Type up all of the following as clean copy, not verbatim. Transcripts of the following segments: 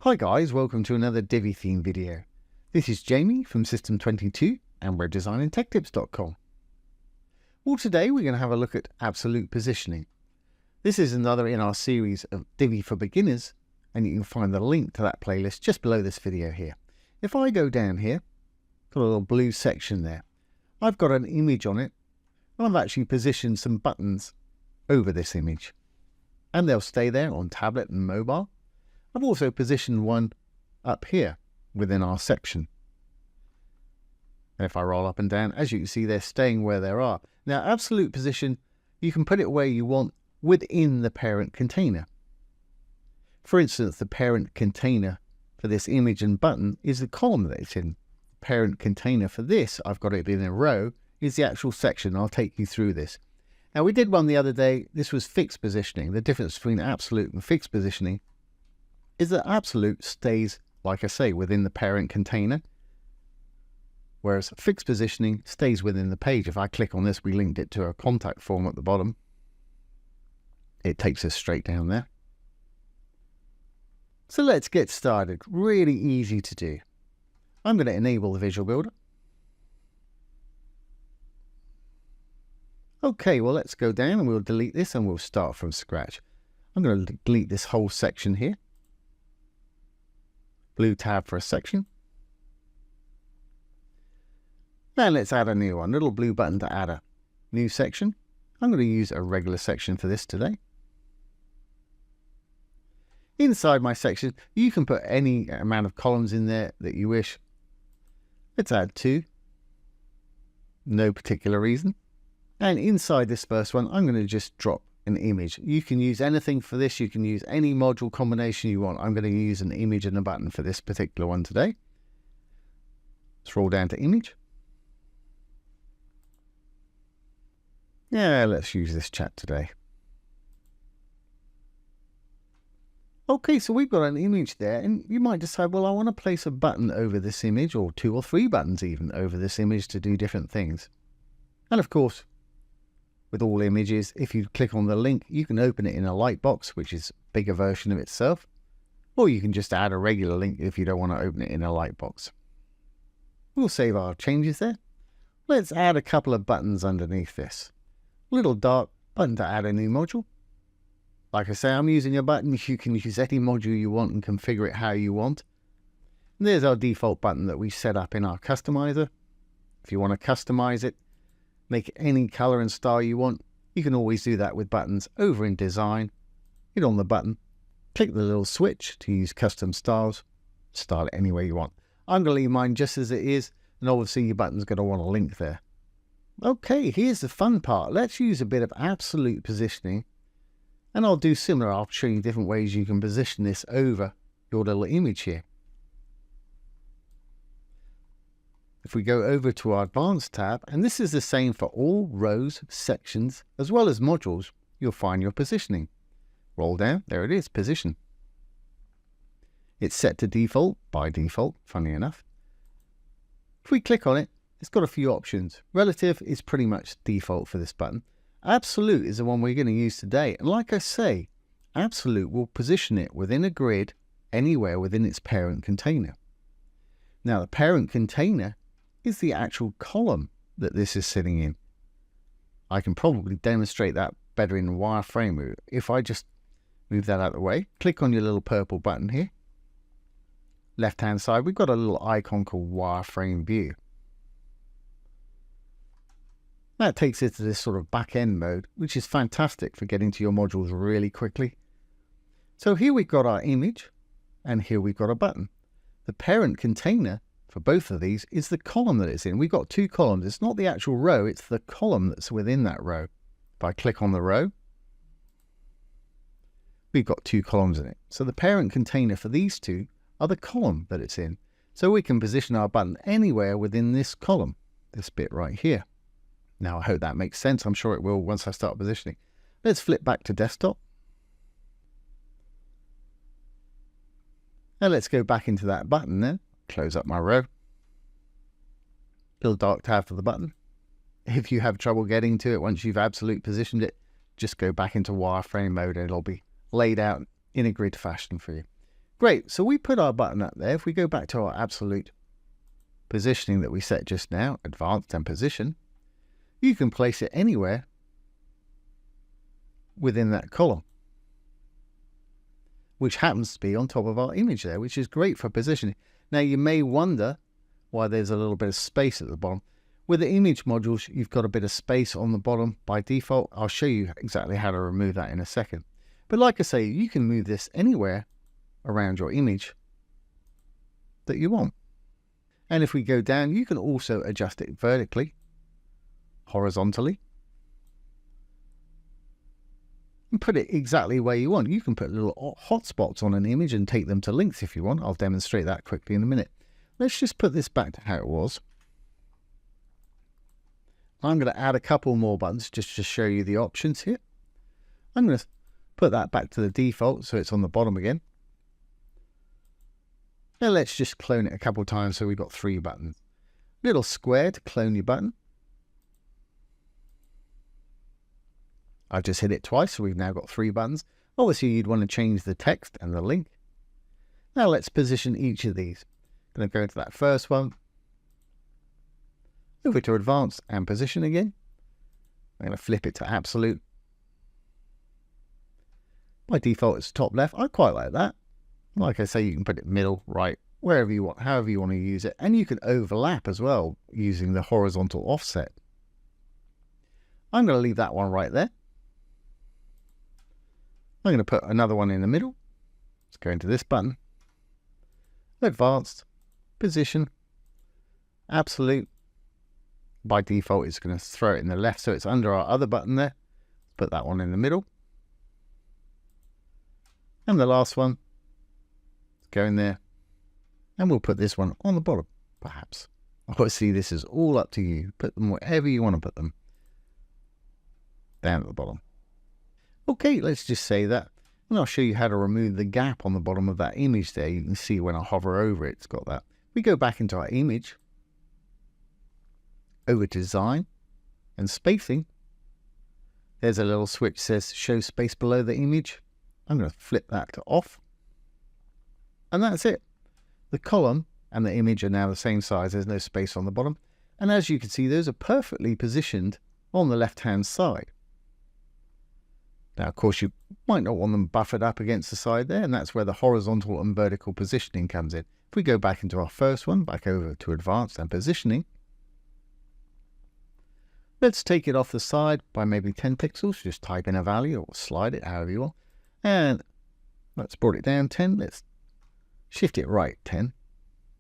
Hi guys, welcome to another Divi theme video. This is Jamie from System 22 and we're designandtechtips.com. Well, today we're going to have a look at absolute positioning. This is another in our series of Divi for beginners, and you can find the link to that playlist just below this video here. If I go down here, got a little blue section there. I've got an image on it and I've actually positioned some buttons over this image, and they'll stay there on tablet and mobile. I've also positioned one up here within our section. And if I roll up and down, as you can see, they're staying where they are. Now, absolute position, you can put it where you want within the parent container. For instance, the parent container for this image and button is the column that it's in. The parent container for this, I've got it in a row, is the actual section. I'll take you through this. Now, we did one the other day. This was fixed positioning. The difference between absolute and fixed positioning is that absolute stays, like I say, within the parent container, whereas fixed positioning stays within the page. If I click on this, we linked it to a contact form at the bottom. It takes us straight down there. So let's get started. Really easy to do. I'm going to enable the Visual Builder. Okay, well, let's go down and we'll delete this and we'll start from scratch. I'm going to delete this whole section here. Blue tab for a section. Now let's add a new one, little blue button to add a new section. I'm going to use a regular section for this today. Inside my section, you can put any amount of columns in there that you wish. Let's add 2. No particular reason. And inside this first one, I'm going to just drop an image. You can use anything for this. You can use any module combination you want. I'm going to use an image and a button for this particular one today. Scroll down to image. Yeah, let's use this chat today. Okay, so we've got an image there, and you might decide, well, I want to place a button over this image, or 2 or 3 buttons even over this image to do different things. And of course, with all images, if you click on the link, you can open it in a lightbox, which is a bigger version of itself, or you can just add a regular link if you don't want to open it in a lightbox. We'll save our changes there. Let's add a couple of buttons underneath this. Little dark button to add a new module. Like I say, I'm using a button. You can use any module you want and configure it how you want. And there's our default button that we set up in our customizer. If you want to customize it, make it any color and style you want, you can always do that with buttons. Over in design, hit on the button, click the little switch to use custom styles, style it any way you want. I'm going to leave mine just as it is, and obviously your button's going to want a link there. Okay, here's the fun part. Let's use a bit of absolute positioning, and I'll do similar. I'll show you different ways you can position this over your little image here. If we go over to our Advanced tab, and this is the same for all rows, sections, as well as modules, you'll find your positioning. Roll down, there it is, position. It's set to default, by default, funny enough. If we click on it, it's got a few options. Relative is pretty much default for this button. Absolute is the one we're going to use today. And like I say, absolute will position it within a grid anywhere within its parent container. Now, the parent container is the actual column that this is sitting in. I can probably demonstrate that better in wireframe. If I just move that out of the way, click on your little purple button here. Left hand side, we've got a little icon called wireframe view. That takes it to this sort of back end mode, which is fantastic for getting to your modules really quickly. So here we've got our image, and here we've got a button. The parent container for both of these is the column that it's in. We've got 2 columns. It's not the actual row, it's the column that's within that row. If I click on the row, we've got 2 columns in it. So the parent container for these 2 are the column that it's in. So we can position our button anywhere within this column, this bit right here. Now, I hope that makes sense. I'm sure it will once I start positioning. Let's flip back to desktop. Now let's go back into that button then. Close up my row. Little dark tab for the button. If you have trouble getting to it once you've absolute positioned it, just go back into wireframe mode and it'll be laid out in a grid fashion for you. Great, so we put our button up there. If we go back to our absolute positioning that we set just now, advanced and position, you can place it anywhere within that column, which happens to be on top of our image there, which is great for positioning. Now you may wonder why there's a little bit of space at the bottom. With the image modules, you've got a bit of space on the bottom by default. I'll show you exactly how to remove that in a second. But like I say, you can move this anywhere around your image that you want. And if we go down, you can also adjust it vertically, horizontally, and put it exactly where you want. You can put little hotspots on an image and take them to links if you want. I'll demonstrate that quickly in a minute. Let's just put this back to how it was. I'm going to add a couple more buttons just to show you the options here. I'm going to put that back to the default so it's on the bottom again. Now let's just clone it a couple times so we've got 3 buttons. Little square to clone your button. I've just hit it twice, so we've now got 3 buttons. Obviously you'd want to change the text and the link. Now let's position each of these. I'm going to go into that first one. Over to advanced and position again. I'm going to flip it to absolute. By default it's top left. I quite like that. Like I say, you can put it middle, right, wherever you want, however you want to use it. And you can overlap as well using the horizontal offset. I'm going to leave that one right there. I'm going to put another one in the middle. Let's go into this button. Advanced, position, absolute. By default, it's going to throw it in the left, so it's under our other button there. Put that one in the middle. And the last one, go in there. And we'll put this one on the bottom, perhaps. Obviously, this is all up to you. Put them wherever you want to put them. Down at the bottom. Okay, let's just say that. And I'll show you how to remove the gap on the bottom of that image there. You can see when I hover over it, it's got that. We go back into our image. Over to design and spacing. There's a little switch that says show space below the image. I'm going to flip that to off. And that's it. The column and the image are now the same size. There's no space on the bottom. And as you can see, those are perfectly positioned on the left-hand side. Now, of course, you might not want them buffered up against the side there, and that's where the horizontal and vertical positioning comes in. If we go back into our first one, back over to advanced and positioning, let's take it off the side by maybe 10 pixels. Just type in a value or slide it however you want. And let's bring it down 10. Let's shift it right 10.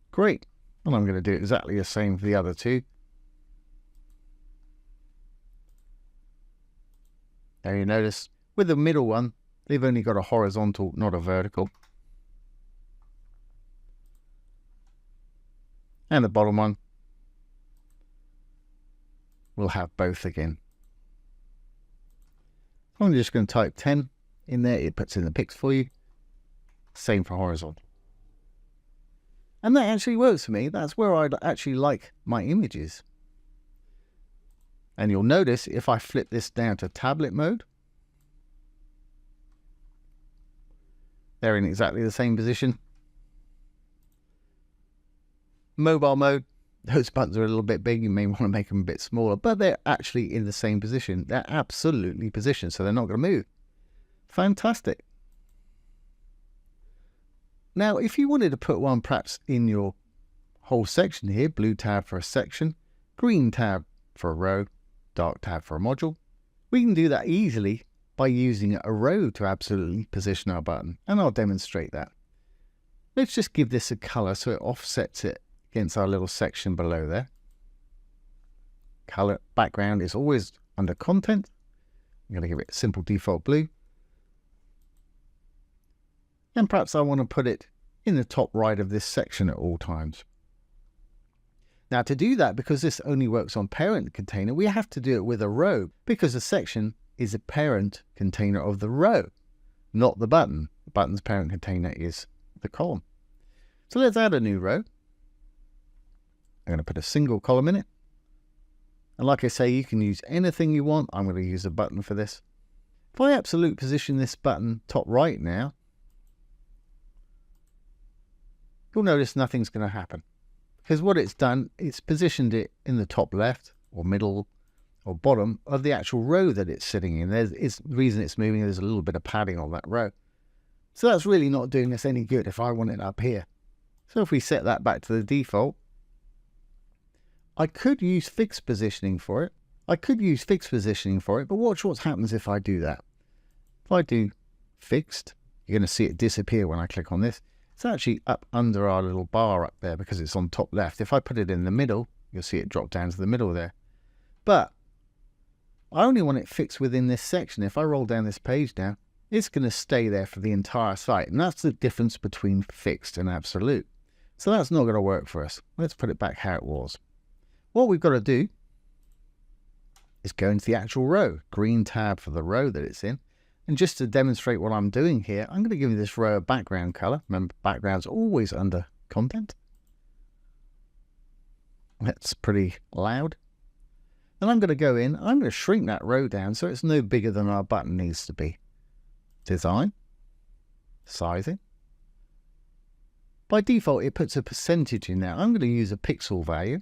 Great. And I'm going to do exactly the same for the other two. Now you notice with the middle one, they've only got a horizontal, not a vertical. And the bottom one will have both again. I'm just going to type 10 in there. It puts in the pics for you. Same for horizontal. And that actually works for me. That's where I'd actually like my images. And you'll notice if I flip this down to tablet mode, they're in exactly the same position. Mobile mode, those buttons are a little bit big. You may want to make them a bit smaller, but they're actually in the same position. They're absolutely positioned, so they're not going to move. Fantastic. Now, if you wanted to put one perhaps in your whole section here, blue tab for a section, green tab for a row, dark tab for a module, we can do that easily by using a row to absolutely position our button, and I'll demonstrate that. Let's just give this a color so it offsets it against our little section below there. Color background is always under content. I'm going to give it simple default blue. And perhaps I want to put it in the top right of this section at all times. Now to do that, because this only works on parent container, we have to do it with a row, because the section is a parent container of the row, not the button. The button's parent container is the column. So let's add a new row. I'm going to put a single column in it. And like I say, you can use anything you want. I'm going to use a button for this. If I absolute position this button top right now, you'll notice nothing's going to happen. Because what it's done, it's positioned it in the top left or middle or bottom of the actual row that it's sitting in. The reason it's moving, there's a little bit of padding on that row. So that's really not doing us any good if I want it up here. So if we set that back to the default, I could use fixed positioning for it. But watch what happens if I do that. If I do fixed, you're going to see it disappear when I click on this. It's actually up under our little bar up there because it's on top left. If I put it in the middle, you'll see it drop down to the middle there. But I only want it fixed within this section. If I roll down this page now, it's going to stay there for the entire site. And that's the difference between fixed and absolute. So that's not going to work for us. Let's put it back how it was. What we've got to do is go into the actual row, green tab for the row that it's in. And just to demonstrate what I'm doing here, I'm going to give this row a background color. Remember, background's always under content. That's pretty loud. And I'm going to go in, I'm going to shrink that row down so it's no bigger than our button needs to be. Design, sizing. By default, it puts a percentage in there. I'm going to use a pixel value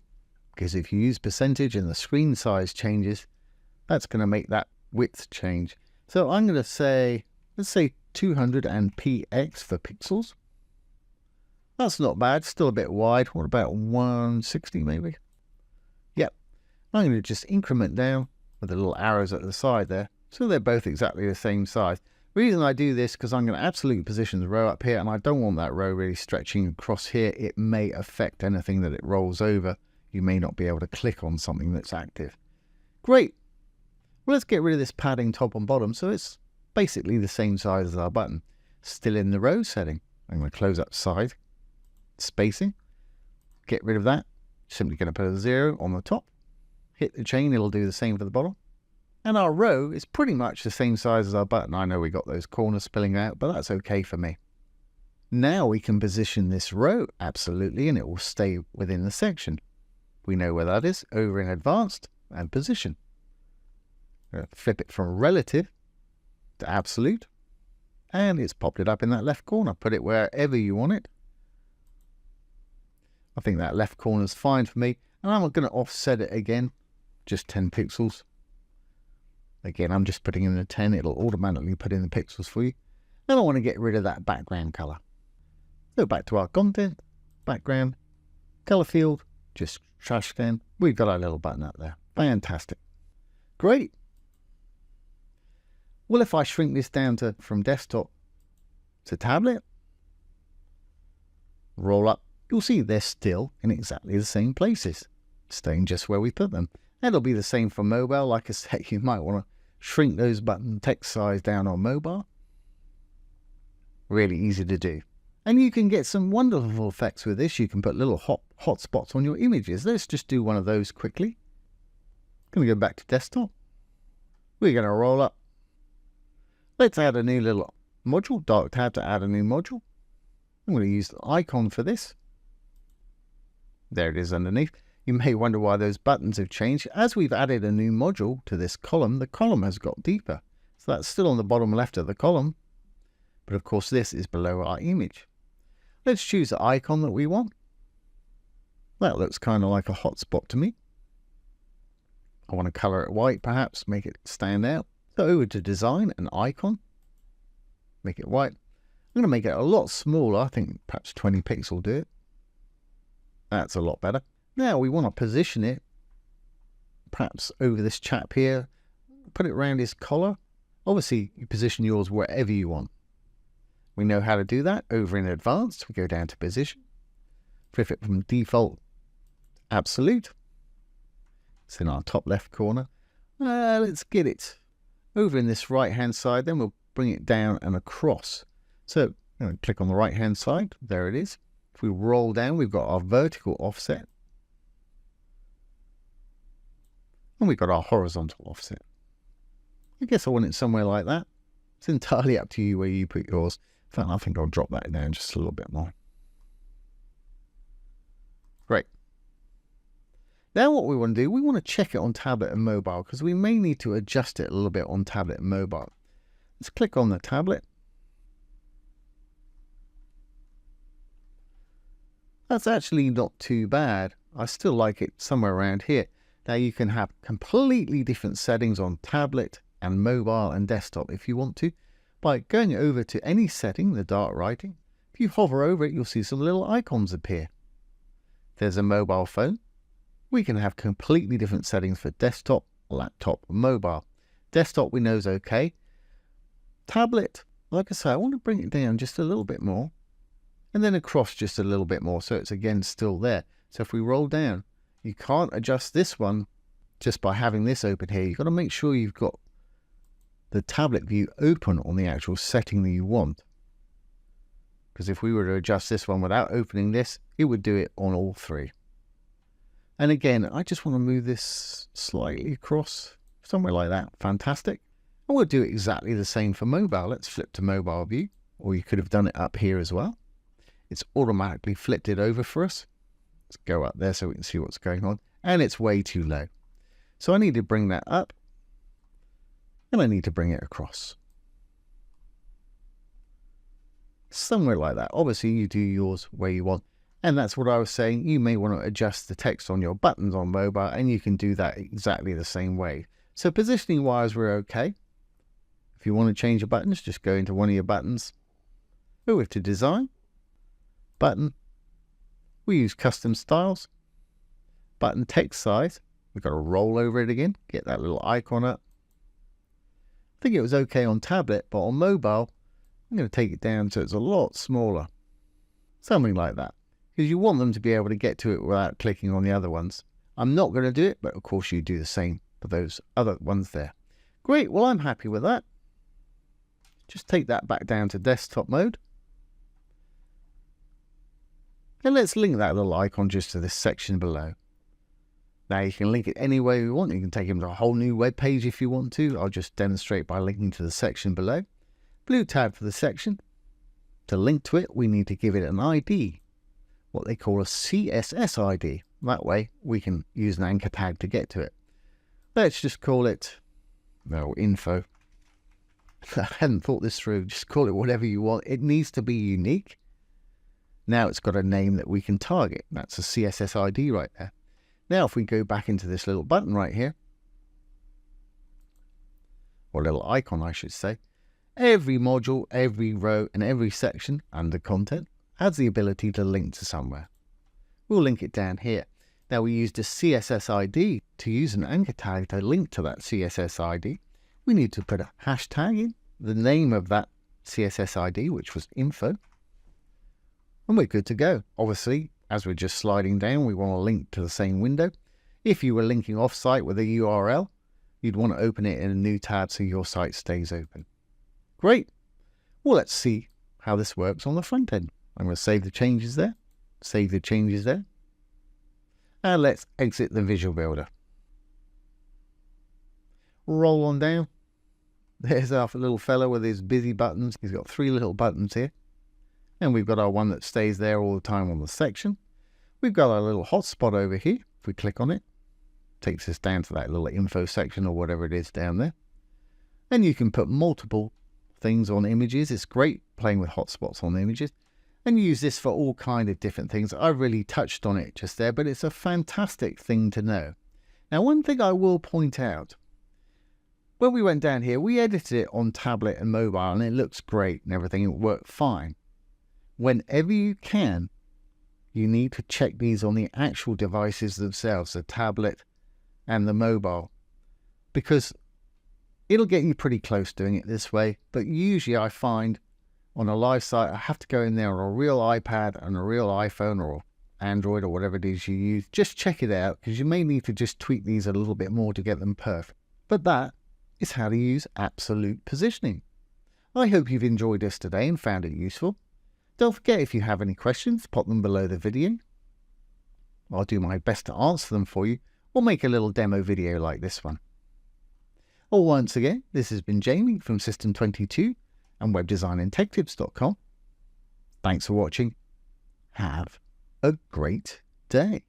because if you use percentage and the screen size changes, that's going to make that width change. So I'm going to say, let's say 200 and px for pixels. That's not bad, still a bit wide. What about 160 maybe? Yep. I'm going to just increment down with the little arrows at the side there. So they're both exactly the same size. The reason I do this because I'm going to absolutely position the row up here and I don't want that row really stretching across here. It may affect anything that it rolls over. You may not be able to click on something that's active. Great. Well, let's get rid of this padding top and bottom so it's basically the same size as our button. Still in the row setting. I'm going to close up side, spacing, get rid of that. Simply going to put a 0 on the top. Hit the chain, it'll do the same for the bottom. And our row is pretty much the same size as our button. I know we got those corners spilling out, but that's okay for me. Now we can position this row absolutely and it will stay within the section. We know where that is, over in advanced and position. Flip it from relative to absolute and it's popped it up in that left corner. Put it wherever you want it. I think that left corner is fine for me and I'm going to offset it again, just 10 pixels. Again, I'm just putting in the 10, it'll automatically put in the pixels for you. And I want to get rid of that background color. Go back to our content, background, color field, just trash can. We've got our little button up there. Fantastic. Great. Well, if I shrink this down to from desktop to tablet, roll up, you'll see they're still in exactly the same places, staying just where we put them. That'll be the same for mobile. Like I said, you might want to shrink those button text size down on mobile. Really easy to do. And you can get some wonderful effects with this. You can put little hotspots on your images. Let's just do one of those quickly. Going to go back to desktop. We're going to roll up. Let's add a new little module, dark tab to add a new module. I'm going to use the icon for this. There it is underneath. You may wonder why those buttons have changed. As we've added a new module to this column, the column has got deeper. So that's still on the bottom left of the column. But of course this is below our image. Let's choose the icon that we want. That looks kind of like a hotspot to me. I want to color it white perhaps, make it stand out. So over to design, an icon. Make it white. I'm going to make it a lot smaller. I think perhaps 20 pixels will do it. That's a lot better. Now we want to position it perhaps over this chap here. Put it around his collar. Obviously you position yours wherever you want. We know how to do that. Over in advanced, we go down to position. Flip it from default to absolute. It's in our top left corner. Let's get it over in this right hand side. Then we'll bring it down and across. So click on the right hand side. There it is. If we roll down, we've got our vertical offset. And we've got our horizontal offset. I guess I want it somewhere like that. It's entirely up to you where you put yours. In fact, I think I'll drop that down just a little bit more. Great. Now what we want to do, we want to check it on tablet and mobile because we may need to adjust it a little bit on tablet and mobile. Let's click on the tablet. That's actually not too bad. I still like it somewhere around here. Now you can have completely different settings on tablet and mobile and desktop if you want to, by going over to any setting, the dark writing. If you hover over it, you'll see some little icons appear. There's a mobile phone. We can have completely different settings for desktop, laptop, and mobile. Desktop we know is okay. Tablet, like I say, I want to bring it down just a little bit more, and then across just a little bit more, so it's again still there. So if we roll down, you can't adjust this one just by having this open here. You've got to make sure you've got the tablet view open on the actual setting that you want. Because if we were to adjust this one without opening this, it would do it on all three. And again, I just want to move this slightly across, somewhere like that. Fantastic. And we'll do exactly the same for mobile. Let's flip to mobile view, or you could have done it up here as well. It's automatically flipped it over for us. Let's go up there so we can see what's going on. And it's way too low. So I need to bring that up, and I need to bring it across. Somewhere like that. Obviously, you do yours where you want. And that's what I was saying. You may want to adjust the text on your buttons on mobile, and you can do that exactly the same way. So positioning wise, we're okay. If you want to change your buttons, just go into one of your buttons. Go to design, button. We use custom styles, button text size. We've got to roll over it again, get that little icon up. I think it was okay on tablet, but on mobile, I'm going to take it down so it's a lot smaller. Something like that. Because you want them to be able to get to it without clicking on the other ones. I'm not going to do it, but of course you do the same for those other ones there. Great, well I'm happy with that. Just take that back down to desktop mode. And let's link that little icon just to this section below. Now you can link it any way you want. You can take them to a whole new web page if you want to. I'll just demonstrate by linking to the section below. Blue tab for the section. To link to it, we need to give it an ID, what they call a CSS ID. That way we can use an anchor tag to get to it. Let's just call it, no, info. I hadn't thought this through. Just call it whatever you want. It needs to be unique. Now it's got a name that we can target. That's a CSS ID right there. Now if we go back into this little button right here, or little icon I should say, every module, every row and every section under content has the ability to link to somewhere. We'll link it down here. Now we used a CSS ID to use an anchor tag to link to that CSS ID. We need to put a hashtag in, the name of that CSS ID, which was info. And we're good to go. Obviously, as we're just sliding down, we want to link to the same window. If you were linking off-site with a URL, you'd want to open it in a new tab so your site stays open. Great. Well, let's see how this works on the front end. I'm going to save the changes there. Save the changes there. And let's exit the Visual Builder. Roll on down. There's our little fella with his busy buttons. He's got 3 little buttons here. And we've got our one that stays there all the time on the section. We've got our little hotspot over here. If we click on it, takes us down to that little info section or whatever it is down there. And you can put multiple things on images. It's great playing with hotspots on images. And use this for all kind of different things. I really touched on it just there, but it's a fantastic thing to know. Now, one thing I will point out, when we went down here, we edited it on tablet and mobile, and it looks great and everything. It worked fine. Whenever you can, you need to check these on the actual devices themselves, the tablet and the mobile, because it'll get you pretty close doing it this way. But usually I find on a live site, I have to go in there on a real iPad and a real iPhone or Android or whatever it is you use. Just check it out, because you may need to just tweak these a little bit more to get them perfect. But that is how to use absolute positioning. I hope you've enjoyed this today and found it useful. Don't forget, if you have any questions, pop them below the video. I'll do my best to answer them for you, or make a little demo video like this one. Well, once again, this has been Jamie from System22 and webdesignandtechtips.com. Thanks for watching. Have a great day.